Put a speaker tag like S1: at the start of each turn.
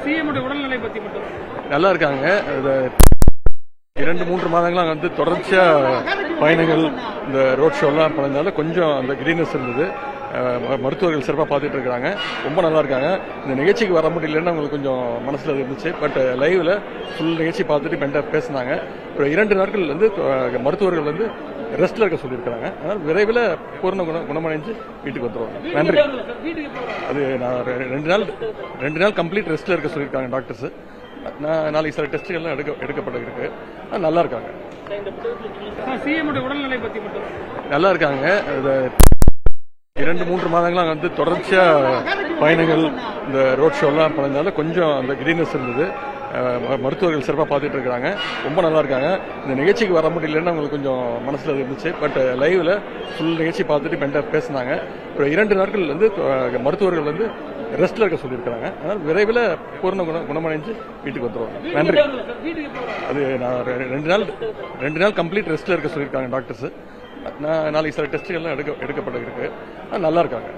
S1: CM உடல்நிலை பத்தி மட்டும்
S2: நல்லா இருக்காங்க. 2-3 மாதங்களாக வந்து தொடர்ச்சியா பயணங்கள் இந்த ரோட் ஷோலாம் பண்ணதுனால கொஞ்சம் அந்த கிரீனஸ் இருந்தது. மருத்துவர்கள் சிறப்பாக பார்த்துட்டு இருக்காங்க. ரொம்ப நல்லா இருக்காங்க. இந்த நிகழ்ச்சிக்கு வர முடியலன்னு அவங்களுக்கு கொஞ்சம் மனசுல இருந்துச்சு. பட் லைவ்ல ஃபுல் நிகழ்ச்சி பார்த்துட்டு பெண்ட பேசினாங்க. இப்போ 2 நாட்கள் வந்து மருத்துவர்கள் வந்து ரெஸ்ட்ல இருக்க சொல்லியிருக்காங்க. அதனால் விரைவில் பூர்ண குணமடைஞ்சு வீட்டுக்கு வந்துடுவாங்க. நன்றி. அது நான் 2 நாள் கம்ப்ளீட் ரெஸ்ட்ல இருக்க சொல்லியிருக்காங்க டாக்டர்ஸ். நாளைக்கு சில டெஸ்ட்டுகள்லாம் எடுக்கப்பட்டு இருக்கு. நல்லா இருக்காங்க.
S1: சிஎம் உடல்நிலை பத்தி மட்டும்
S2: நல்லா இருக்காங்க. 2-3 மாதங்களாக வந்து தொடர்ச்சியா பயணங்கள் இந்த ரோட் ஷோலாம் பண்ணதுனால கொஞ்சம் அந்த கிரீனஸ் இருந்தது. மருத்துவர்கள் சிறப்பாக பார்த்துட்டு இருக்காங்க. ரொம்ப நல்லா இருக்காங்க. இந்த நிகழ்ச்சிக்கு வர முடியலன்னு அவங்களுக்கு கொஞ்சம் மனசுல இருந்துச்சு. பட் லைவ்ல ஃபுல் நிகழ்ச்சி பார்த்துட்டு பெண்ட பேசினாங்க. இப்போ 2 நாட்கள் வந்து மருத்துவர்கள் வந்து ரெஸ்ட்ல இருக்க சொல்லியிருக்காங்க. அதனால் விரைவில் பூர்ண குணமடைஞ்சு வீட்டுக்கு வந்துடுவாங்க. நன்றி. அது நான் 2 நாள் கம்ப்ளீட் ரெஸ்ட்ல இருக்க சொல்லியிருக்காங்க டாக்டர்ஸ். நாளைக்கு சில டெஸ்ட்டுகள்லாம் எடுக்கப்பட்டு இருக்கு. நல்லா இருக்காங்க.